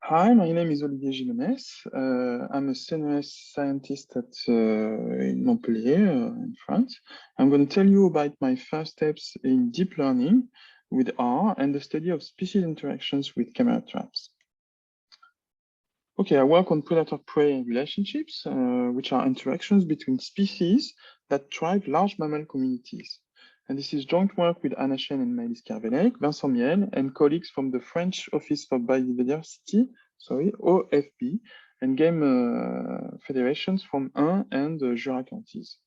Hi, my name is Olivier Gigonès. I'm a CNRS scientist at in Montpellier, in France. I'm going to tell you about my first steps in deep learning with R and the study of species interactions with camera traps. Okay, I work on predator-prey relationships, which are interactions between species that drive large mammal communities. And this is joint work with Anna Chen and Maëlys Kervelec, Vincent Miel, and colleagues from the French Office for Biodiversity, OFB, and game federations from Ain and Jura counties.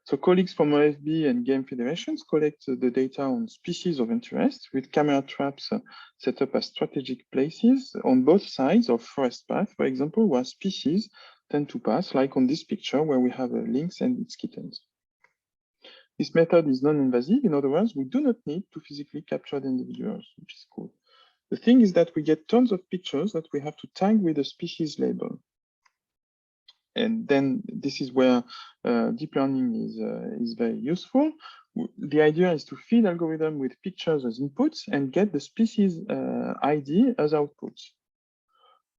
So colleagues from OFB and game federations collect the data on species of interest with camera traps set up as strategic places on both sides of forest path, for example, where species tend to pass, like on this picture where we have a lynx and its kittens. This method is non-invasive. In other words, we do not need to physically capture the individuals, which is cool. The thing is that we get tons of pictures that we have to tag with a species label. And then this is where deep learning is very useful. The idea is to feed algorithm with pictures as inputs and get the species ID as outputs.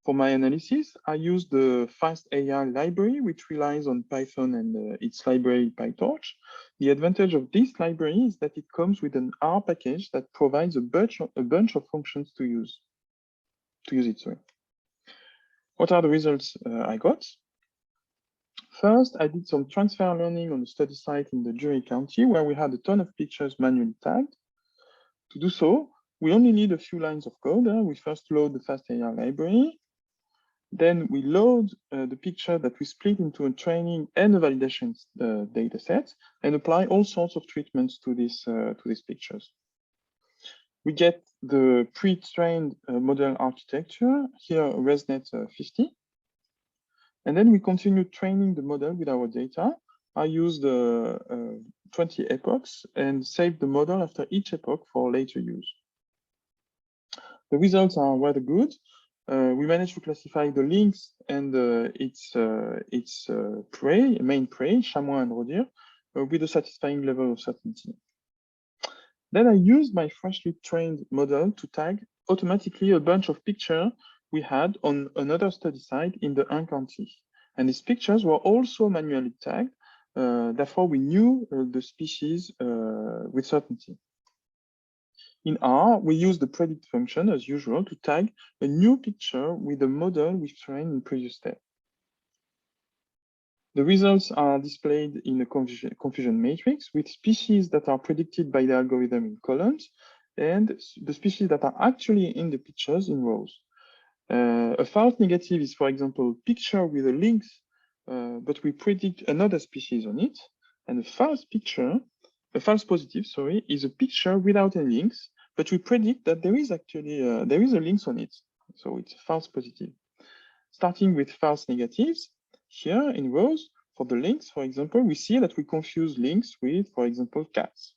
For my analysis, I use the FastAI library, which relies on Python and its library PyTorch. The advantage of this library is that it comes with an R package that provides a bunch of functions to use it. Sorry. What are the results I got? First, I did some transfer learning on a study site in the Jura County where we had a ton of pictures manually tagged. To do so, we only need a few lines of code. We first load the FastAI library. Then we load the picture that we split into a training and a validation data set and apply all sorts of treatments to these pictures. We get the pre-trained model architecture, here ResNet 50. And then we continue training the model with our data. I used 20 epochs and saved the model after each epoch for later use. The results are rather good. We managed to classify the lynx and its main prey, chamois and roe with a satisfying level of certainty. Then I used my freshly trained model to tag automatically a bunch of pictures we had on another study site in the Ain county. And these pictures were also manually tagged. Therefore, we knew the species with certainty. In R, we use the predict function, as usual, to tag a new picture with the model we've trained in previous step. The results are displayed in a confusion matrix with species that are predicted by the algorithm in columns and the species that are actually in the pictures in rows. A false negative is, for example, a picture with a lynx, but we predict another species on it. And a false positive, sorry, is a picture without a lynx, but we predict that there is actually a lynx on it. So it's a false positive. Starting with false negatives, here in rows, for the lynx, for example, we see that we confuse lynx with, for example, cats.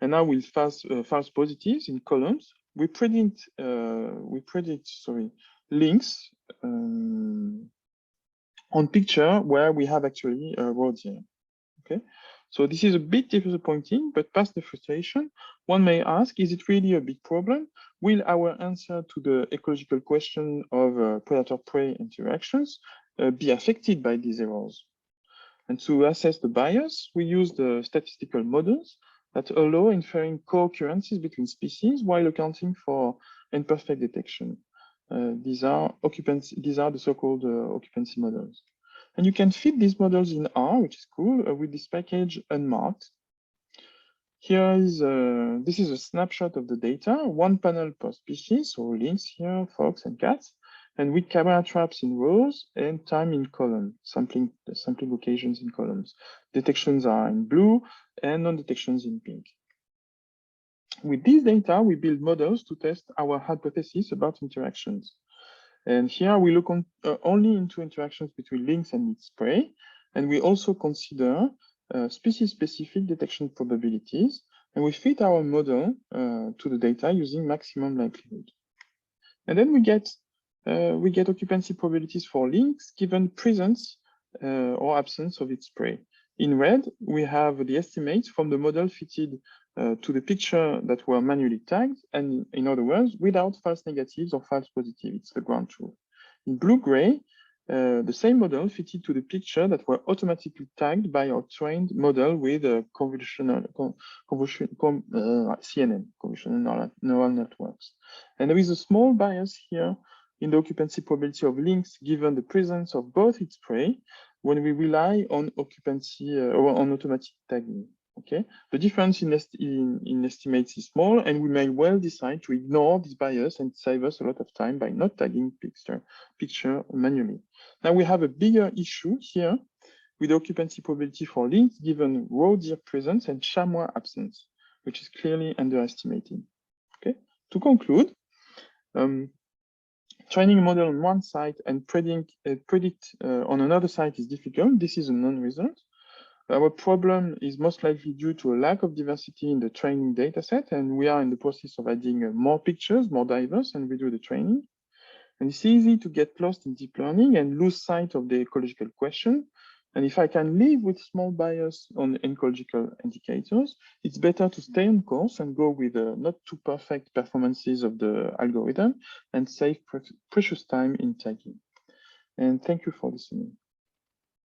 And now with false positives in columns, we predict lynx on picture where we have actually a roe deer. Okay, so this is a bit disappointing, but past the frustration, one may ask, is it really a big problem? Will our answer to the ecological question of predator-prey interactions be affected by these errors? And to assess the bias, we use the statistical models that allow inferring co-occurrences between species while accounting for imperfect detection. These are the so-called occupancy models. And you can fit these models in R, which is cool, with this package unmarked. This is a snapshot of the data, one panel per species, so lynx here, fox and cats, and with camera traps in rows and time in column, sampling occasions in columns. Detections are in blue and non-detections in pink. With this data, we build models to test our hypothesis about interactions. And here we look only into interactions between lynx and its prey. And we also consider species-specific detection probabilities. And we fit our model to the data using maximum likelihood. And then we get occupancy probabilities for lynx given presence or absence of its prey. In red, we have the estimates from the model fitted to the picture that were manually tagged, and in other words, without false negatives or false positives. It's the ground truth. In blue-gray, the same model fitted to the picture that were automatically tagged by our trained model with a CNN, convolutional neural networks. And there is a small bias here in the occupancy probability of links given the presence of both its prey when we rely on occupancy or on automatic tagging. Okay, the difference in estimates is small, and we may well decide to ignore this bias and save us a lot of time by not tagging picture manually. Now we have a bigger issue here with the occupancy probability for links given roe deer presence and chamois absence, which is clearly underestimated. Okay, to conclude, training a model on one site and predict on another site is difficult. This is a non-result. Our problem is most likely due to a lack of diversity in the training dataset, and we are in the process of adding more pictures, more diverse, and we do the training. And it's easy to get lost in deep learning and lose sight of the ecological question. And if I can live with small bias on ecological indicators, it's better to stay on course and go with not too perfect performances of the algorithm and save precious time in tagging. And thank you for listening.